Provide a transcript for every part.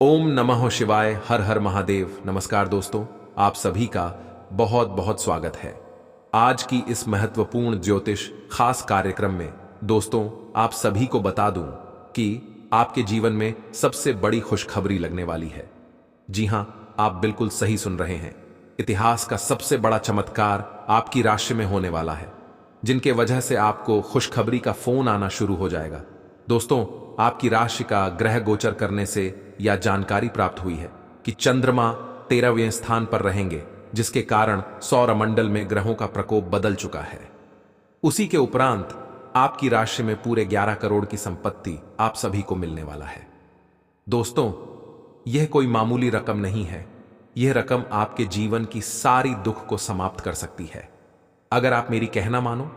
ओम नमः शिवाय। हर हर महादेव। नमस्कार दोस्तों, आप सभी का बहुत बहुत स्वागत है आज की इस महत्वपूर्ण ज्योतिष खास कार्यक्रम में। दोस्तों, आप सभी को बता दूं कि आपके जीवन में सबसे बड़ी खुशखबरी लगने वाली है। जी हां, आप बिल्कुल सही सुन रहे हैं। इतिहास का सबसे बड़ा चमत्कार आपकी राशि में होने वाला है, जिनके वजह से आपको खुशखबरी का फोन आना शुरू हो जाएगा। दोस्तों, आपकी राशि का ग्रह गोचर करने से यह जानकारी प्राप्त हुई है कि चंद्रमा 13वें स्थान पर रहेंगे, जिसके कारण सौरमंडल में ग्रहों का प्रकोप बदल चुका है। उसी के उपरांत आपकी राशि में पूरे 11 करोड़ की संपत्ति आप सभी को मिलने वाला है। दोस्तों, यह कोई मामूली रकम नहीं है। यह रकम आपके जीवन की सारी दुख को समाप्त कर सकती है। अगर आप मेरी कहना मानो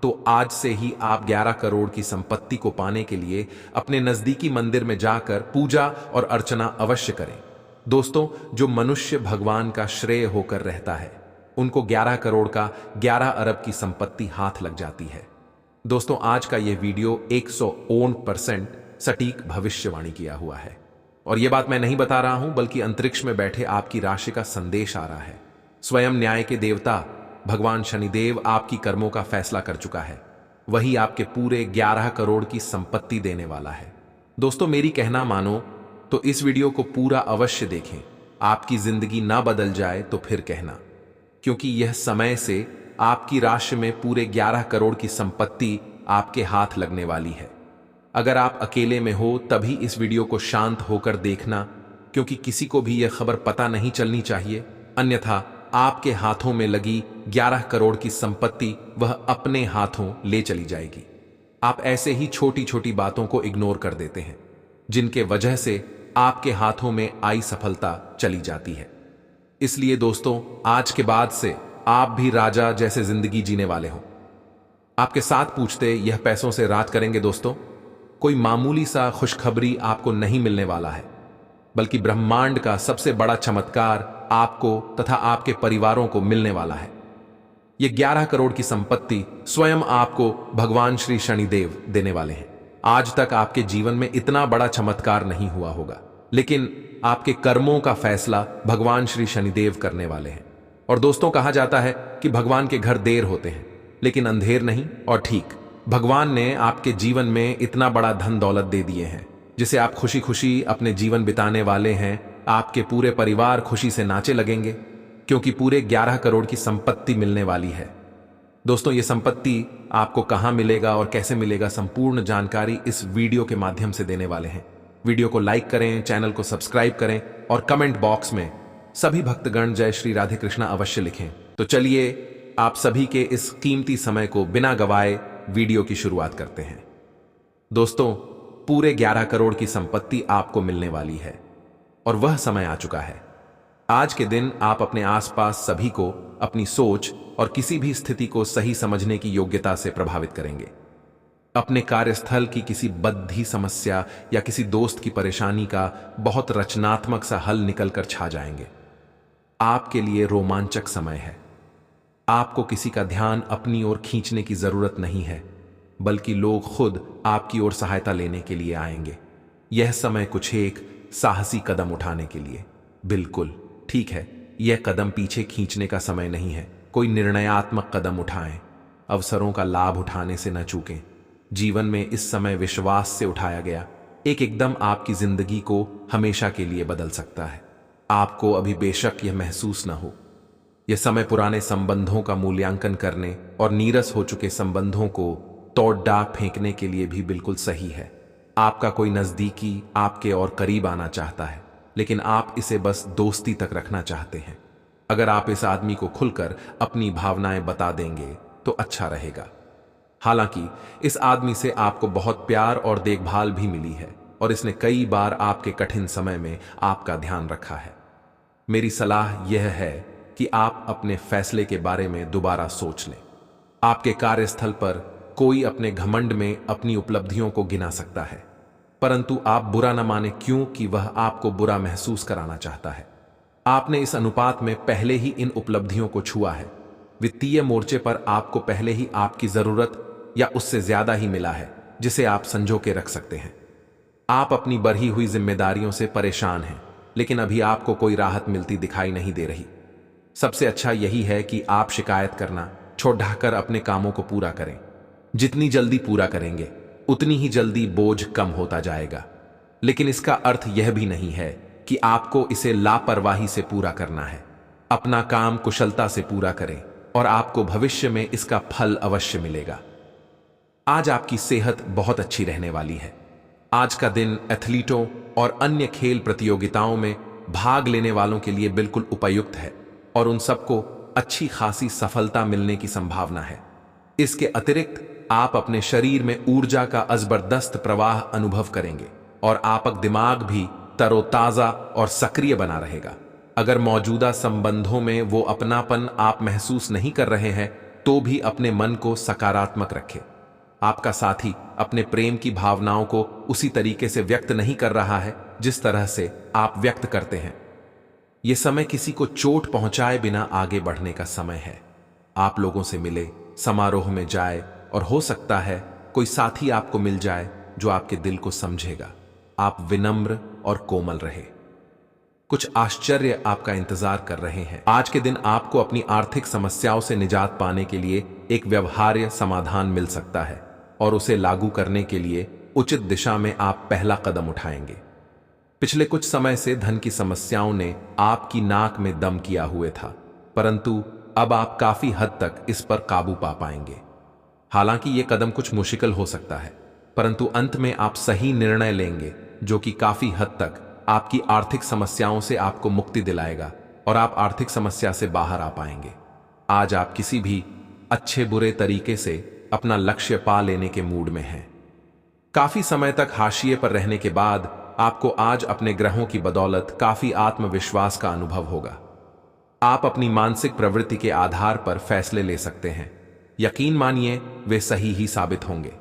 तो आज से ही आप 11 करोड़ की संपत्ति को पाने के लिए अपने नजदीकी मंदिर में जाकर पूजा और अर्चना अवश्य करें। दोस्तों, जो मनुष्य भगवान का श्रेय होकर रहता है, उनको 11 करोड़ का 11 अरब की संपत्ति हाथ लग जाती है। दोस्तों, आज का यह वीडियो 101% सटीक भविष्यवाणी किया हुआ है, और यह बात मैं नहीं बता रहा हूं, बल्कि अंतरिक्ष में बैठे आपकी राशि का संदेश आ रहा है। स्वयं न्याय के देवता भगवान शनिदेव आपकी कर्मों का फैसला कर चुका है। वही आपके पूरे 11 करोड़ की संपत्ति देने वाला है। दोस्तों, मेरी कहना मानो तो इस वीडियो को पूरा अवश्य देखें। आपकी जिंदगी ना बदल जाए तो फिर कहना, क्योंकि यह समय से आपकी राशि में पूरे 11 करोड़ की संपत्ति आपके हाथ लगने वाली है। अगर आप अकेले में हो तभी इस वीडियो को शांत होकर देखना, क्योंकि किसी को भी यह खबर पता नहीं चलनी चाहिए, अन्यथा आपके हाथों में लगी 11 करोड़ की संपत्ति वह अपने हाथों ले चली जाएगी। आप ऐसे ही छोटी छोटी बातों को इग्नोर कर देते हैं, जिनके वजह से आपके हाथों में आई सफलता चली जाती है। इसलिए दोस्तों, आज के बाद से आप भी राजा जैसे जिंदगी जीने वाले हो। आपके साथ पूछते यह पैसों से राज करेंगे। दोस्तों, कोई मामूली सा खुशखबरी आपको नहीं मिलने वाला है, बल्कि ब्रह्मांड का सबसे बड़ा चमत्कार आपको तथा आपके परिवारों को मिलने वाला है। यह 11 करोड़ की संपत्ति स्वयं आपको भगवान श्री शनिदेव देने वाले हैं। आज तक आपके जीवन में इतना बड़ा चमत्कार नहीं हुआ होगा, लेकिन आपके कर्मों का फैसला भगवान श्री शनिदेव करने वाले हैं। और दोस्तों, कहा जाता है कि भगवान के घर देर होते हैं, लेकिन अंधेर नहीं। और ठीक, भगवान ने आपके जीवन में इतना बड़ा धन दौलत दे दिए हैं, जिसे आप खुशी खुशी अपने जीवन बिताने वाले हैं। आपके पूरे परिवार खुशी से नाचे लगेंगे, क्योंकि पूरे 11 करोड़ की संपत्ति मिलने वाली है। दोस्तों, ये संपत्ति आपको कहां मिलेगा और कैसे मिलेगा, संपूर्ण जानकारी इस वीडियो के माध्यम से देने वाले हैं। वीडियो को लाइक करें, चैनल को सब्सक्राइब करें, और कमेंट बॉक्स में सभी भक्तगण जय श्री राधे कृष्णा अवश्य लिखें। तो चलिए, आप सभी के इस कीमती समय को बिना गवाए वीडियो की शुरुआत करते हैं। दोस्तों, पूरे 11 करोड़ की संपत्ति आपको मिलने वाली है, और वह समय आ चुका है। आज के दिन आप अपने आसपास सभी को अपनी सोच और किसी भी स्थिति को सही समझने की योग्यता से प्रभावित करेंगे। अपने कार्यस्थल की किसी बद्धी समस्या या किसी दोस्त की परेशानी का बहुत रचनात्मक सा हल निकलकर छा जाएंगे। आपके लिए रोमांचक समय है। आपको किसी का ध्यान अपनी ओर खींचने की जरूरत नहीं है, बल्कि लोग खुद आपकी ओर सहायता लेने के लिए आएंगे। यह समय कुछ एक साहसी कदम उठाने के लिए। बिल्कुल ठीक है, यह कदम पीछे खींचने का समय नहीं है। कोई निर्णयात्मक कदम उठाएं। अवसरों का लाभ उठाने से न चूकें। जीवन में इस समय विश्वास से उठाया गया एक एकदम आपकी जिंदगी को हमेशा के लिए बदल सकता है। आपको अभी बेशक यह महसूस न हो, यह समय पुराने संबंधों का मूल्यांकन करने और नीरस हो चुके संबंधों को तोड़ डाक फेंकने के लिए भी बिल्कुल सही है। आपका कोई नजदीकी आपके और करीब आना चाहता है, लेकिन आप इसे बस दोस्ती तक रखना चाहते हैं। अगर आप इस आदमी को खुलकर अपनी भावनाएं बता देंगे तो अच्छा रहेगा। हालांकि इस आदमी से आपको बहुत प्यार और देखभाल भी मिली है, और इसने कई बार आपके कठिन समय में आपका ध्यान रखा है। मेरी सलाह यह है कि आप अपने फैसले के बारे में दोबारा सोच लें। आपके कार्यस्थल पर कोई अपने घमंड में अपनी उपलब्धियों को गिना सकता है, परंतु आप बुरा न माने, क्योंकि वह आपको बुरा महसूस कराना चाहता है। आपने इस अनुपात में पहले ही इन उपलब्धियों को छुआ है। वित्तीय मोर्चे पर आपको पहले ही आपकी जरूरत या उससे ज्यादा ही मिला है, जिसे आप संजो के रख सकते हैं। आप अपनी बढ़ी हुई जिम्मेदारियों से परेशान हैं, लेकिन अभी आपको कोई राहत मिलती दिखाई नहीं दे रही। सबसे अच्छा यही है कि आप शिकायत करना छोड़ अपने कामों को पूरा करें। जितनी जल्दी पूरा करेंगे उतनी ही जल्दी बोझ कम होता जाएगा। लेकिन इसका अर्थ यह भी नहीं है कि आपको इसे लापरवाही से पूरा करना है। अपना काम कुशलता से पूरा करें और आपको भविष्य में इसका फल अवश्य मिलेगा। आज आपकी सेहत बहुत अच्छी रहने वाली है। आज का दिन एथलीटों और अन्य खेल प्रतियोगिताओं में भाग लेने वालों के लिए बिल्कुल उपयुक्त है और उन सबको अच्छी खासी सफलता मिलने की संभावना है। इसके अतिरिक्त आप अपने शरीर में ऊर्जा का जबरदस्त प्रवाह अनुभव करेंगे और आपका दिमाग भी तरोताजा और सक्रिय बना रहेगा। अगर मौजूदा संबंधों में वो अपनापन आप महसूस नहीं कर रहे हैं तो भी अपने मन को सकारात्मक रखें। आपका साथी अपने प्रेम की भावनाओं को उसी तरीके से व्यक्त नहीं कर रहा है जिस तरह से आप व्यक्त करते हैं। यह समय किसी को चोट पहुंचाए बिना आगे बढ़ने का समय है। आप लोगों से मिले, समारोह में जाए और हो सकता है कोई साथी आपको मिल जाए जो आपके दिल को समझेगा। आप विनम्र और कोमल रहे। कुछ आश्चर्य आपका इंतजार कर रहे हैं। आज के दिन आपको अपनी आर्थिक समस्याओं से निजात पाने के लिए एक व्यवहार्य समाधान मिल सकता है और उसे लागू करने के लिए उचित दिशा में आप पहला कदम उठाएंगे। पिछले कुछ समय से धन की समस्याओं ने आपकी नाक में दम किया हुए था, परंतु अब आप काफी हद तक इस पर काबू पा पाएंगे। हालांकि यह कदम कुछ मुश्किल हो सकता है, परंतु अंत में आप सही निर्णय लेंगे जो कि काफी हद तक आपकी आर्थिक समस्याओं से आपको मुक्ति दिलाएगा और आप आर्थिक समस्या से बाहर आ पाएंगे। आज आप किसी भी अच्छे बुरे तरीके से अपना लक्ष्य पा लेने के मूड में हैं। काफी समय तक हाशिए पर रहने के बाद आपको आज अपने ग्रहों की बदौलत काफी आत्मविश्वास का अनुभव होगा। आप अपनी मानसिक प्रवृत्ति के आधार पर फैसले ले सकते हैं। यकीन मानिए वे सही ही साबित होंगे।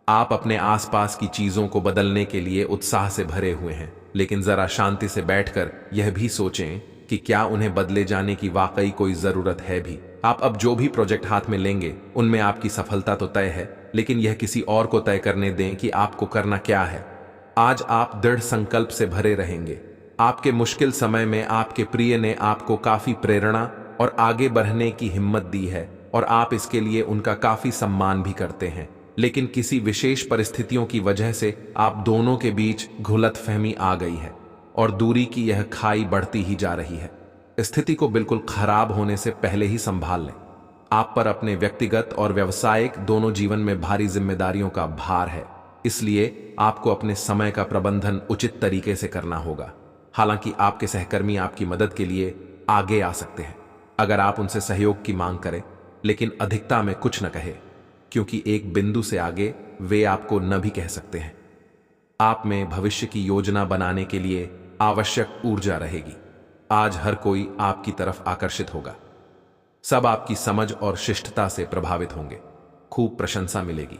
आप अपने आसपास की चीजों को बदलने के लिए उत्साह से भरे हुए हैं, लेकिन जरा शांति से बैठकर यह भी सोचें कि क्या उन्हें बदले जाने की वाकई कोई जरूरत है भी। आप अब जो भी प्रोजेक्ट हाथ में लेंगे उनमें आपकी सफलता तो तय है, लेकिन यह किसी और को तय करने दें कि आपको करना क्या है। आज आप दृढ़ संकल्प से भरे रहेंगे। आपके मुश्किल समय में आपके प्रिय ने आपको काफी प्रेरणा और आगे बढ़ने की हिम्मत दी है और आप इसके लिए उनका काफी सम्मान भी करते हैं। लेकिन किसी विशेष परिस्थितियों की वजह से आप दोनों के बीच गलतफहमी आ गई है और दूरी की यह खाई बढ़ती ही जा रही है। स्थिति को बिल्कुल खराब होने से पहले ही संभाल लें। आप पर अपने व्यक्तिगत और व्यावसायिक दोनों जीवन में भारी जिम्मेदारियों का भार है, इसलिए आपको अपने समय का प्रबंधन उचित तरीके से करना होगा। हालांकि आपके सहकर्मी आपकी मदद के लिए आगे आ सकते हैं अगर आप उनसे सहयोग की मांग करें, लेकिन अधिकता में कुछ न कहे, क्योंकि एक बिंदु से आगे वे आपको न भी कह सकते हैं। आप में भविष्य की योजना बनाने के लिए आवश्यक ऊर्जा रहेगी। आज हर कोई आपकी तरफ आकर्षित होगा। सब आपकी समझ और शिष्टता से प्रभावित होंगे। खूब प्रशंसा मिलेगी।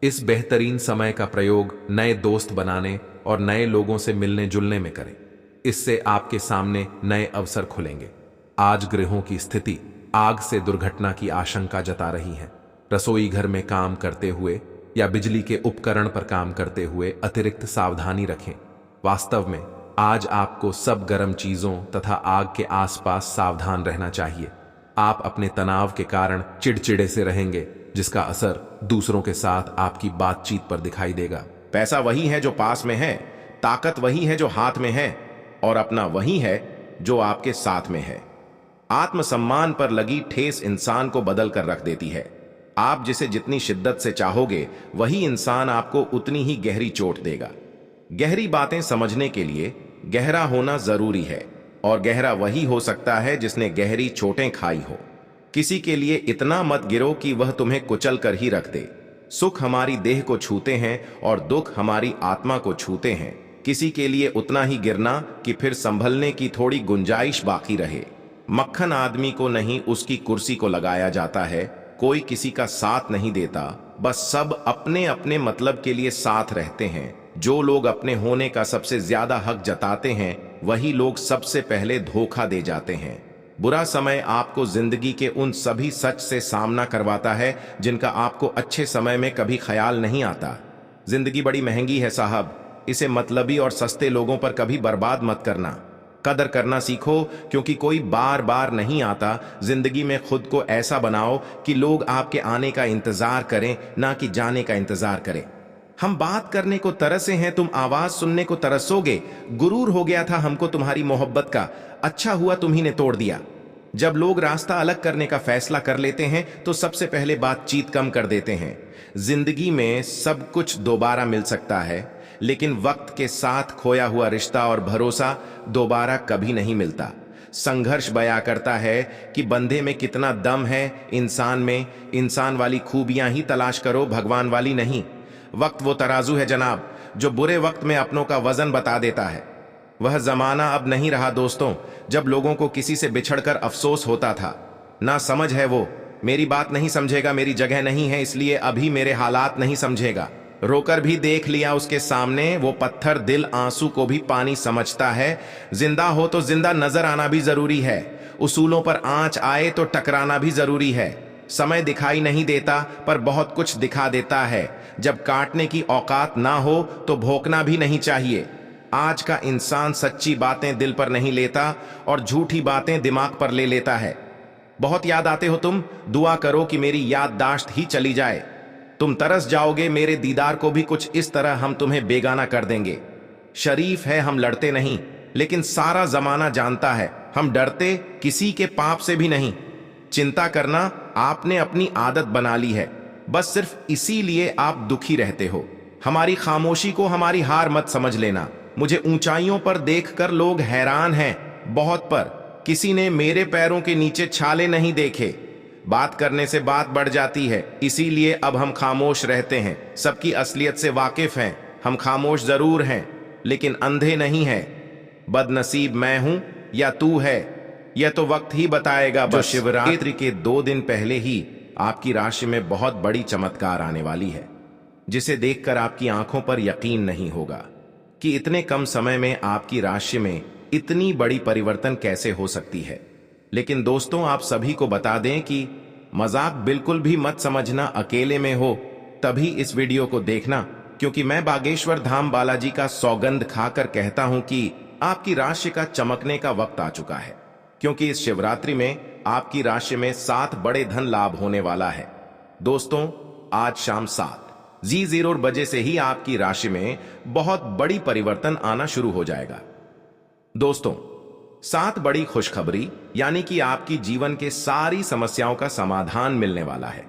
इस बेहतरीन समय का प्रयोग नए दोस्त बनाने और नए लोगों से मिलने जुलने में करें। इससे आपके सामने नए अवसर खुलेंगे। आज गृहों की स्थिति आग से दुर्घटना की आशंका जता रही है। रसोई घर में काम करते हुए या बिजली के उपकरण पर काम करते हुए अतिरिक्त सावधानी रखें। वास्तव में आज आपको सब गर्म चीजों तथा आग के आसपास सावधान रहना चाहिए। आप अपने तनाव के कारण चिड़चिड़े से रहेंगे, जिसका असर दूसरों के साथ आपकी बातचीत पर दिखाई देगा। पैसा वही है जो पास में है, ताकत वही है जो हाथ में है, और अपना वही है जो आपके साथ में है। आत्मसम्मान पर लगी ठेस इंसान को बदल कर रख देती है। आप जिसे जितनी शिद्दत से चाहोगे वही इंसान आपको उतनी ही गहरी चोट देगा। गहरी बातें समझने के लिए गहरा होना जरूरी है, और गहरा वही हो सकता है जिसने गहरी चोटें खाई हो। किसी के लिए इतना मत गिरो कि वह तुम्हें कुचल कर ही रख दे। सुख हमारी देह को छूते हैं और दुख हमारी आत्मा को छूते हैं। किसी के लिए उतना ही गिरना कि फिर संभलने की थोड़ी गुंजाइश बाकी रहे। मक्खन आदमी को नहीं, उसकी कुर्सी को लगाया जाता है। कोई किसी का साथ नहीं देता, बस सब अपने अपने मतलब के लिए साथ रहते हैं। जो लोग अपने होने का सबसे ज्यादा हक जताते हैं वही लोग सबसे पहले धोखा दे जाते हैं। बुरा समय आपको जिंदगी के उन सभी सच से सामना करवाता है जिनका आपको अच्छे समय में कभी ख्याल नहीं आता। जिंदगी बड़ी महंगी है साहब, इसे मतलबी और सस्ते लोगों पर कभी बर्बाद मत करना। कदर करना सीखो, क्योंकि कोई बार बार नहीं आता। जिंदगी में खुद को ऐसा बनाओ कि लोग आपके आने का इंतजार करें, ना कि जाने का इंतजार करें। हम बात करने को तरसे हैं, तुम आवाज सुनने को तरसोगे। गुरूर हो गया था हमको तुम्हारी मोहब्बत का, अच्छा हुआ तुम्ही ने तोड़ दिया। जब लोग रास्ता अलग करने का फैसला कर लेते हैं तो सबसे पहले बातचीत कम कर देते हैं। जिंदगी में सब कुछ दोबारा मिल सकता है, लेकिन वक्त के साथ खोया हुआ रिश्ता और भरोसा दोबारा कभी नहीं मिलता। संघर्ष बयां करता है कि बंदे में कितना दम है, इंसान में। इंसान वाली खूबियां ही तलाश करो, भगवान वाली नहीं। वक्त वो तराजू है जनाब, जो बुरे वक्त में अपनों का वजन बता देता है। वह जमाना अब नहीं रहा दोस्तों, जब लोगों को किसी से बिछड़कर अफसोस होता था। ना समझ है वो, मेरी बात नहीं समझेगा, मेरी जगह नहीं है इसलिए अभी मेरे हालात नहीं समझेगा। रोकर भी देख लिया उसके सामने, वो पत्थर दिल आंसू को भी पानी समझता है। जिंदा हो तो जिंदा नजर आना भी जरूरी है, उसूलों पर आंच आए तो टकराना भी जरूरी है। समय दिखाई नहीं देता पर बहुत कुछ दिखा देता है। जब काटने की औकात ना हो तो भोंकना भी नहीं चाहिए। आज का इंसान सच्ची बातें दिल पर नहीं लेता और झूठी बातें दिमाग पर ले लेता है। बहुत याद आते हो तुम, दुआ करो कि मेरी याददाश्त ही चली जाए। तुम तरस जाओगे मेरे दीदार को भी, कुछ इस तरह हम तुम्हें बेगाना कर देंगे। शरीफ है हम लड़ते नहीं, लेकिन सारा जमाना जानता है हम डरते किसी के पाप से भी नहीं। चिंता करना आपने अपनी आदत बना ली है, बस सिर्फ इसीलिए आप दुखी रहते हो। हमारी खामोशी को हमारी हार मत समझ लेना। मुझे ऊंचाइयों पर देखकर लोग हैरान हैं, बहुत, पर किसी ने मेरे पैरों के नीचे छाले नहीं देखे। बात करने से बात बढ़ जाती है, इसीलिए अब हम खामोश रहते हैं। सबकी असलियत से वाकिफ हैं, हम खामोश जरूर हैं लेकिन अंधे नहीं हैं। बदनसीब मैं हूं या तू है, यह तो वक्त ही बताएगा। जो शिवरात्रि के 2 दिन पहले ही आपकी राशि में बहुत बड़ी चमत्कार आने वाली है, जिसे देखकर आपकी आंखों पर यकीन नहीं होगा कि इतने कम समय में आपकी राशि में इतनी बड़ी परिवर्तन कैसे हो सकती है। लेकिन दोस्तों, आप सभी को बता दें कि मजाक बिल्कुल भी मत समझना। अकेले में हो तभी इस वीडियो को देखना, क्योंकि मैं बागेश्वर धाम बालाजी का सौगंध खाकर कहता हूं कि आपकी राशि का चमकने का वक्त आ चुका है। क्योंकि इस शिवरात्रि में आपकी राशि में 7 बड़े धन लाभ होने वाला है। दोस्तों, आज शाम 7:00 बजे से ही आपकी राशि में बहुत बड़ी परिवर्तन आना शुरू हो जाएगा। दोस्तों, 7 बड़ी खुशखबरी, यानी कि आपकी जीवन के सारी समस्याओं का समाधान मिलने वाला है।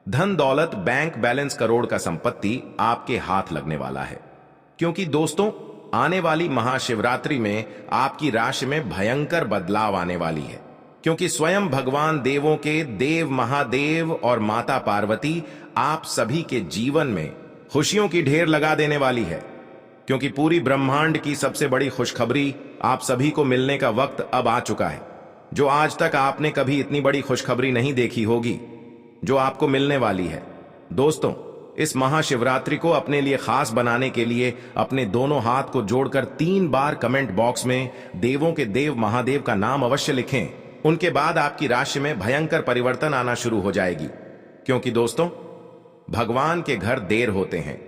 धन दौलत, बैंक बैलेंस, करोड़ का संपत्ति आपके हाथ लगने वाला है। क्योंकि दोस्तों, आने वाली महाशिवरात्रि में आपकी राशि में भयंकर बदलाव आने वाली है। क्योंकि स्वयं भगवान देवों के देव महादेव और माता पार्वती आप सभी के जीवन में खुशियों की ढेर लगा देने वाली है। क्योंकि पूरी ब्रह्मांड की सबसे बड़ी खुशखबरी आप सभी को मिलने का वक्त अब आ चुका है। जो आज तक आपने कभी इतनी बड़ी खुशखबरी नहीं देखी होगी, जो आपको मिलने वाली है। दोस्तों, इस महाशिवरात्रि को अपने लिए खास बनाने के लिए अपने दोनों हाथ को जोड़कर 3 बार कमेंट बॉक्स में देवों के देव महादेव का नाम अवश्य लिखें। उनके बाद आपकी राशि में भयंकर परिवर्तन आना शुरू हो जाएगी। क्योंकि दोस्तों, भगवान के घर देर होते हैं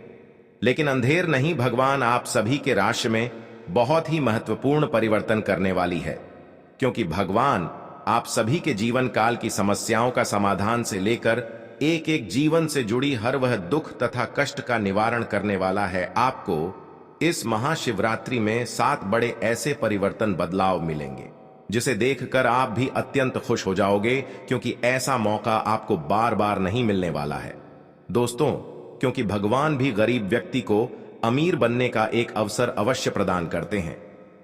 लेकिन अंधेर नहीं। भगवान आप सभी के राशि में बहुत ही महत्वपूर्ण परिवर्तन करने वाली है। क्योंकि भगवान आप सभी के जीवन काल की समस्याओं का समाधान से लेकर एक एक जीवन से जुड़ी हर वह दुख तथा कष्ट का निवारण करने वाला है। आपको इस महाशिवरात्रि में 7 बड़े ऐसे परिवर्तन बदलाव मिलेंगे जिसे देखकर आप भी अत्यंत खुश हो जाओगे, क्योंकि ऐसा मौका आपको बार बार नहीं मिलने वाला है। दोस्तों, क्योंकि भगवान भी गरीब व्यक्ति को अमीर बनने का एक अवसर अवश्य प्रदान करते हैं,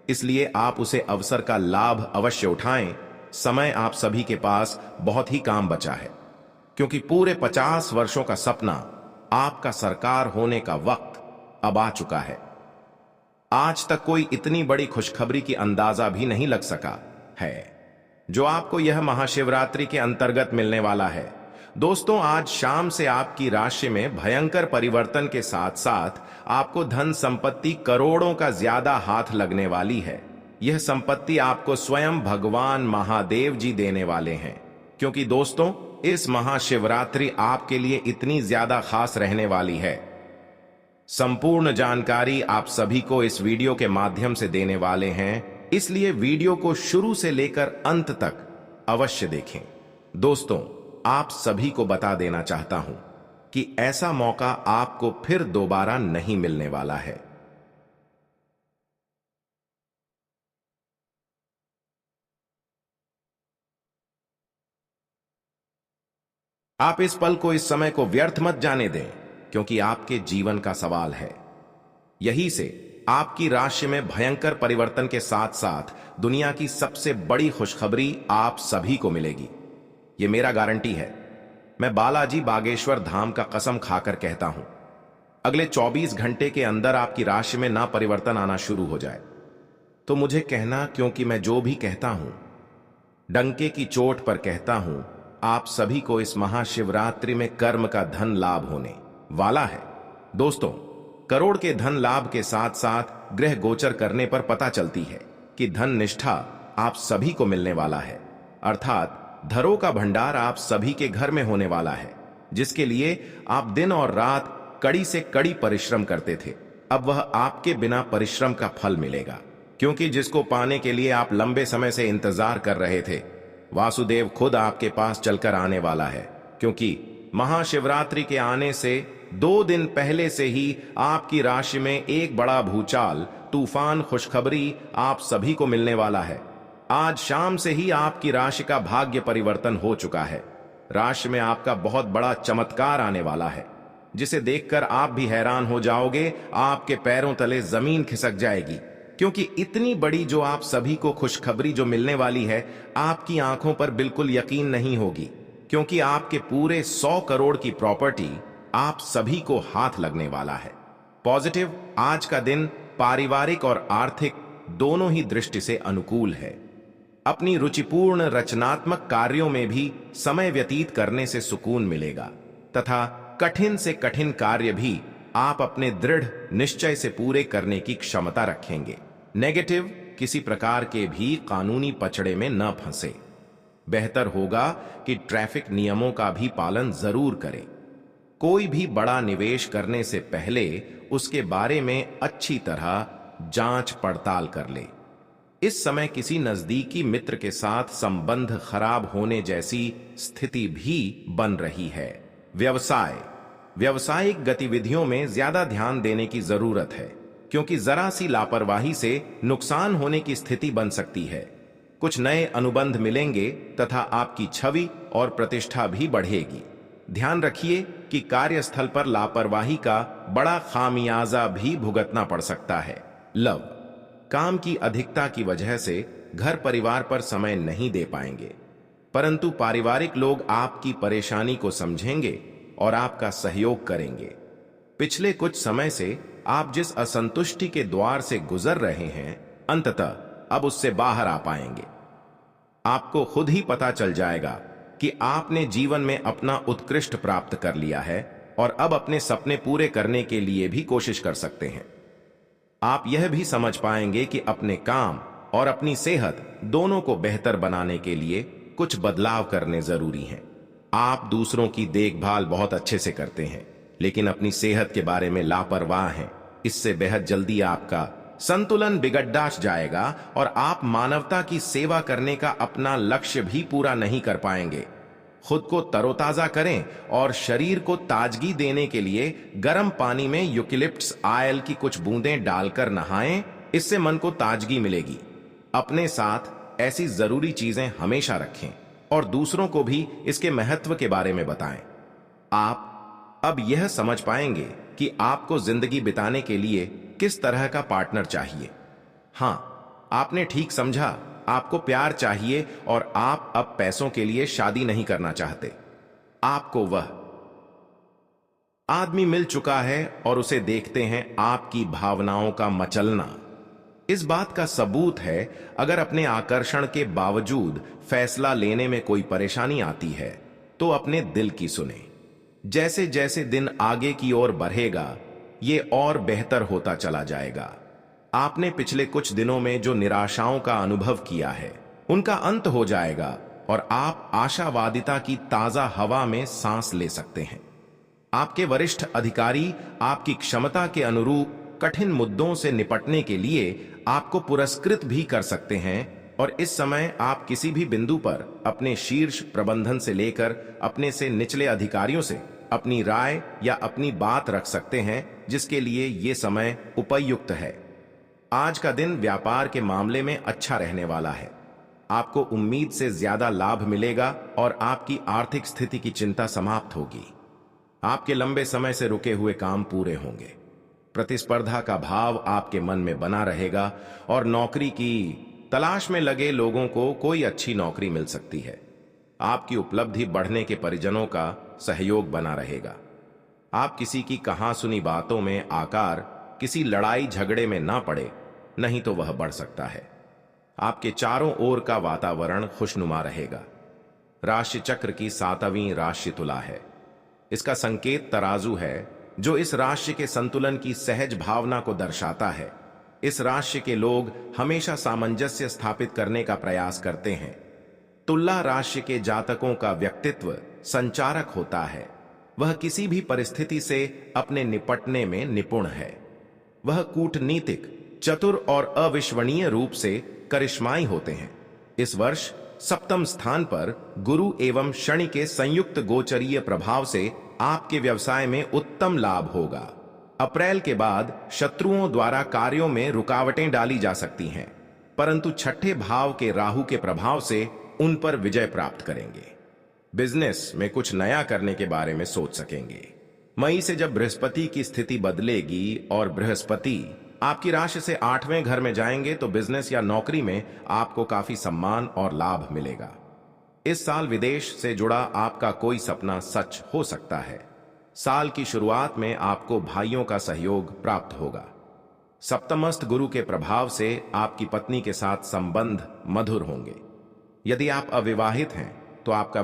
इसलिए आप उसे अवसर का लाभ अवश्य उठाएं। समय आप सभी के पास बहुत ही काम बचा है, क्योंकि पूरे 50 वर्षों का सपना आपका सरकार होने का वक्त अब आ चुका है। आज तक कोई इतनी बड़ी खुशखबरी की अंदाजा भी नहीं लग सका है, जो आपको यह महाशिवरात्रि के अंतर्गत मिलने वाला है। दोस्तों, आज शाम से आपकी राशि में भयंकर परिवर्तन के साथ साथ आपको धन संपत्ति करोड़ों का ज्यादा हाथ लगने वाली है। यह संपत्ति आपको स्वयं भगवान महादेव जी देने वाले हैं। क्योंकि दोस्तों, इस महाशिवरात्रि आपके लिए इतनी ज्यादा खास रहने वाली है संपूर्ण जानकारी आप सभी को इस वीडियो के माध्यम से देने वाले हैं, इसलिए वीडियो को शुरू से लेकर अंत तक अवश्य देखें। दोस्तों, आप सभी को बता देना चाहता हूं कि ऐसा मौका आपको फिर दोबारा नहीं मिलने वाला है। आप इस पल को, इस समय को व्यर्थ मत जाने दें, क्योंकि आपके जीवन का सवाल है। यही से आपकी राशि में भयंकर परिवर्तन के साथ साथ दुनिया की सबसे बड़ी खुशखबरी आप सभी को मिलेगी। यह मेरा गारंटी है। मैं बालाजी बागेश्वर धाम का कसम खाकर कहता हूं, अगले 24 घंटे के अंदर आपकी राशि में ना परिवर्तन आना शुरू हो जाए तो मुझे कहना, क्योंकि मैं जो भी कहता हूं डंके की चोट पर कहता हूं। आप सभी को इस महाशिवरात्रि में कर्म का धन लाभ होने वाला है। दोस्तों, करोड़ के धन लाभ के साथ साथ ग्रह गोचर करने पर पता चलती है कि धन निष्ठा आप सभी को मिलने वाला है, अर्थात धरों का भंडार आप सभी के घर में होने वाला है, जिसके लिए आप दिन और रात कड़ी से कड़ी परिश्रम करते थे। अब वह आपके बिना परिश्रम का फल मिलेगा, क्योंकि जिसको पाने के लिए आप लंबे समय से इंतजार कर रहे थे, वासुदेव खुद आपके पास चलकर आने वाला है। क्योंकि महाशिवरात्रि के आने से 2 दिन पहले से ही आपकी राशि में एक बड़ा भूचाल, तूफान खुशखबरी आप सभी को मिलने वाला है। आज शाम से ही आपकी राशि का भाग्य परिवर्तन हो चुका है। राशि में आपका बहुत बड़ा चमत्कार आने वाला है, जिसे देखकर आप भी हैरान हो जाओगे। आपके पैरों तले जमीन खिसक जाएगी, क्योंकि इतनी बड़ी जो आप सभी को खुशखबरी जो मिलने वाली है, आपकी आंखों पर बिल्कुल यकीन नहीं होगी, क्योंकि आपके पूरे 100 करोड़ की प्रॉपर्टी आप सभी को हाथ लगने वाला है। पॉजिटिव, आज का दिन पारिवारिक और आर्थिक दोनों ही दृष्टि से अनुकूल है। अपनी रुचिपूर्ण रचनात्मक कार्यों में भी समय व्यतीत करने से सुकून मिलेगा तथा कठिन से कठिन कार्य भी आप अपने दृढ़ निश्चय से पूरे करने की क्षमता रखेंगे। नेगेटिव, किसी प्रकार के भी कानूनी पचड़े में न फंसे। बेहतर होगा कि ट्रैफिक नियमों का भी पालन जरूर करें। कोई भी बड़ा निवेश करने से पहले उसके बारे में अच्छी तरह जांच पड़ताल कर ले। इस समय किसी नजदीकी मित्र के साथ संबंध खराब होने जैसी स्थिति भी बन रही है। व्यवसाय, व्यावसायिक गतिविधियों में ज्यादा ध्यान देने की जरूरत है, क्योंकि जरा सी लापरवाही से नुकसान होने की स्थिति बन सकती है। कुछ नए अनुबंध मिलेंगे तथा आपकी छवि और प्रतिष्ठा भी बढ़ेगी। ध्यान रखिए कि कार्यस्थल पर लापरवाही का बड़ा खामियाजा भी भुगतना पड़ सकता है। लव, काम की अधिकता की वजह से घर परिवार पर समय नहीं दे पाएंगे, परंतु पारिवारिक लोग आपकी परेशानी को समझेंगे और आपका सहयोग करेंगे। पिछले कुछ समय से आप जिस असंतुष्टि के द्वार से गुजर रहे हैं, अंततः अब उससे बाहर आ पाएंगे। आपको खुद ही पता चल जाएगा कि आपने जीवन में अपना उत्कृष्ट प्राप्त कर लिया है और अब अपने सपने पूरे करने के लिए भी कोशिश कर सकते हैं। आप यह भी समझ पाएंगे कि अपने काम और अपनी सेहत दोनों को बेहतर बनाने के लिए कुछ बदलाव करने जरूरी हैं। आप दूसरों की देखभाल बहुत अच्छे से करते हैं, लेकिन अपनी सेहत के बारे में लापरवाह हैं। इससे बेहद जल्दी आपका संतुलन बिगड़ जाएगा और आप मानवता की सेवा करने का अपना लक्ष्य भी पूरा नहीं कर पाएंगे। खुद को तरोताजा करें और शरीर को ताजगी देने के लिए गर्म पानी में यूकेलिप्टस ऑयल की कुछ बूंदें डालकर नहाएं। इससे मन को ताजगी मिलेगी। अपने साथ ऐसी जरूरी चीजें हमेशा रखें और दूसरों को भी इसके महत्व के बारे में बताएं। आप अब यह समझ पाएंगे कि आपको जिंदगी बिताने के लिए किस तरह का पार्टनर चाहिए। हां, आपने ठीक समझा, आपको प्यार चाहिए और आप अब पैसों के लिए शादी नहीं करना चाहते। आपको वह आदमी मिल चुका है और उसे देखते हैं आपकी भावनाओं का मचलना। इस बात का सबूत है, अगर अपने आकर्षण के बावजूद फैसला लेने में कोई परेशानी आती है तो अपने दिल की सुने। जैसे जैसे दिन आगे की ओर बढ़ेगा, ये और बेहतर होता चला जाएगा। आपने पिछले कुछ दिनों में जो निराशाओं का अनुभव किया है, उनका अंत हो जाएगा और आप आशावादिता की ताजा हवा में सांस ले सकते हैं। आपके वरिष्ठ अधिकारी आपकी क्षमता के अनुरूप कठिन मुद्दों से निपटने के लिए आपको पुरस्कृत भी कर सकते हैं और इस समय आप किसी भी बिंदु पर अपने शीर्ष प्रबंधन से लेकर अपने से निचले अधिकारियों से अपनी राय या अपनी बात रख सकते हैं, जिसके लिए ये समय उपयुक्त है। आज का दिन व्यापार के मामले में अच्छा रहने वाला है। आपको उम्मीद से ज्यादा लाभ मिलेगा और आपकी आर्थिक स्थिति की चिंता समाप्त होगी। आपके लंबे समय से रुके हुए काम पूरे होंगे। प्रतिस्पर्धा का भाव आपके मन में बना रहेगा और नौकरी की तलाश में लगे लोगों को कोई अच्छी नौकरी मिल सकती है। आपकी उपलब्धि बढ़ने के परिजनों का सहयोग बना रहेगा। आप किसी की कहा सुनी बातों में आकर किसी लड़ाई झगड़े में ना पड़े, नहीं तो वह बढ़ सकता है। आपके चारों ओर का वातावरण खुशनुमा रहेगा। राशि चक्र की 7वीं राशि तुला है। इसका संकेत तराजू है, जो इस राशि के संतुलन की सहज भावना को दर्शाता है। इस राशि के लोग हमेशा सामंजस्य स्थापित करने का प्रयास करते हैं। तुला राशि के जातकों का व्यक्तित्व संचारक होता है। वह किसी भी परिस्थिति से अपने निपटने में निपुण है। वह कूटनीतिक, चतुर और अविश्वसनीय रूप से करिश्माई होते हैं। इस वर्ष 7वें स्थान पर गुरु एवं शनि के संयुक्त गोचरीय प्रभाव से आपके व्यवसाय में उत्तम लाभ होगा। अप्रैल के बाद शत्रुओं द्वारा कार्यों में रुकावटें डाली जा सकती हैं, परंतु छठे भाव के राहु के प्रभाव से उन पर विजय प्राप्त करेंगे। बिजनेस में कुछ नया करने के बारे में सोच सकेंगे। मई से जब बृहस्पति की स्थिति बदलेगी और बृहस्पति आपकी राशि से 8वें घर में जाएंगे, तो बिजनेस या नौकरी में आपको काफी सम्मान और लाभ मिलेगा। इस साल विदेश से जुड़ा आपका कोई सपना सच हो सकता है। साल की शुरुआत में आपको भाइयों का सहयोग प्राप्त होगा। सप्तमस्थ गुरु के प्रभाव से आपकी पत्नी के साथ संबंध मधुर होंगे। यदि आप अविवाहित हैं तो आपका